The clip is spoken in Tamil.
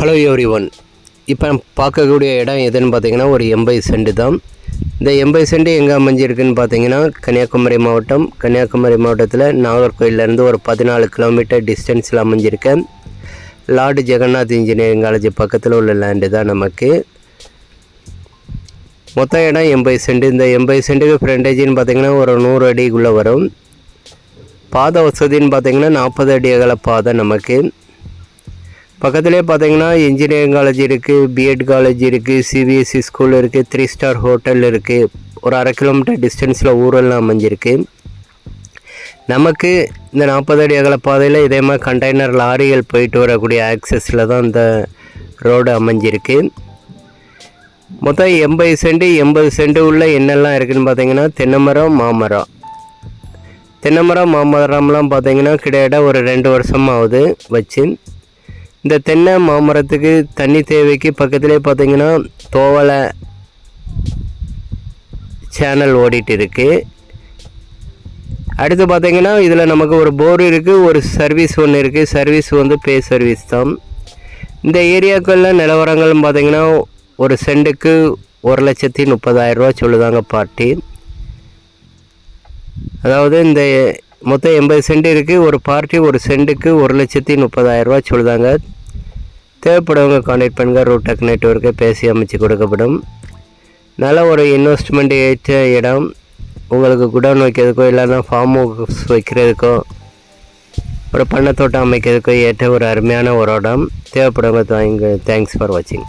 Hello every one. இப்போ பார்க்கக்கூடிய இடம் எதுன்னு பார்த்தீங்கன்னா ஒரு 80 சென்ட் தான். இந்த 80 சென்ட் எங்கே அமைஞ்சிருக்குன்னு பார்த்தீங்கன்னா கன்னியாகுமரி மாவட்டம். கன்னியாகுமரி மாவட்டத்தில் நாகர்கோயிலேருந்து ஒரு 14 கிலோமீட்டர் டிஸ்டன்ஸில் அமைஞ்சிருக்கேன். லார்டு ஜெகநாத் இன்ஜினியரிங் காலேஜ் பக்கத்தில் உள்ள லேண்டு தான் நமக்கு. மொத்த இடம் 80 சென்ட். இந்த 80 சென்ட்டுக்கு ஃப்ரண்டேஜின்னு பார்த்தீங்கன்னா ஒரு 100 அடிக்குள்ளே வரும். பாதை வசதின்னு பார்த்தீங்கன்னா 40 அடி அகல பாதை நமக்கு. பக்கத்துலேயே பார்த்தீங்கன்னா இன்ஜினியரிங் காலேஜ் இருக்குது, பிஎட் காலேஜ் இருக்குது, சிபிஎஸ்சி ஸ்கூல் இருக்குது, 3 ஸ்டார் ஹோட்டல் இருக்குது. ஒரு 1/2 கிலோமீட்டர் டிஸ்டன்ஸில் ஊரெல்லாம் அமைஞ்சிருக்கு. நமக்கு இந்த 40 அடி அகல பாதையில் இதே மாதிரி கண்டெய்னர் லாரிகள் போயிட்டு வரக்கூடிய ஆக்சஸில் தான் இந்த ரோடு அமைஞ்சிருக்கு. மொத்தம் 80 சென்ட் உள்ள என்னெல்லாம் இருக்குதுன்னு பார்த்தீங்கன்னா தென்னைமரம், மாமரம். தென்னைமரம் மாமரம்லாம் பார்த்தீங்கன்னா கிட்டத்தட்ட ஒரு 2 வருஷமாக ஆகுது வச்சு. இந்த தென்னை மாமரத்துக்கு தண்ணி தேவைக்கு பக்கத்துலேயே பார்த்தீங்கன்னா தோவலை சேனல் ஓடிட்டு இருக்குது. அடுத்து பார்த்தீங்கன்னா இதில் நமக்கு ஒரு போர் இருக்குது, ஒரு சர்வீஸ் ஒன்று இருக்குது. சர்வீஸ் வந்து பே சர்வீஸ் தான். இந்த ஏரியாக்களில் நிலவரங்கள்னு பார்த்தீங்கன்னா ஒரு சென்ட்டுக்கு 1,30,000 ரூபா சொல்லுதாங்க பார்ட்டி. அதாவது இந்த மொத்தம் 80 சென்ட் இருக்குது. ஒரு பார்ட்டி ஒரு சென்ட்டுக்கு 1,30,000 ரூபா சொல்லுதாங்க. தேவைப்படுவங்க கான்டாக்ட் பண்ணுங்கள். ரூடெக் நெட்வொர்க்கை பேசி அமைச்சு கொடுக்கப்படும். நல்ல ஒரு இன்வெஸ்ட்மெண்ட் ஏற்ற இடம். உங்களுக்கு குடோன் வைக்கிறதுக்கோ இல்லைன்னா ஃபார்ம் ஹவுஸ் வைக்கிறதுக்கோ ஒரு பண்ணை தோட்டம் அமைக்கிறதுக்கோ ஏற்ற ஒரு அருமையான ஒரு இடம். தேவைப்படுவங்க தேங்க்ஸ் ஃபார் வாட்சிங்.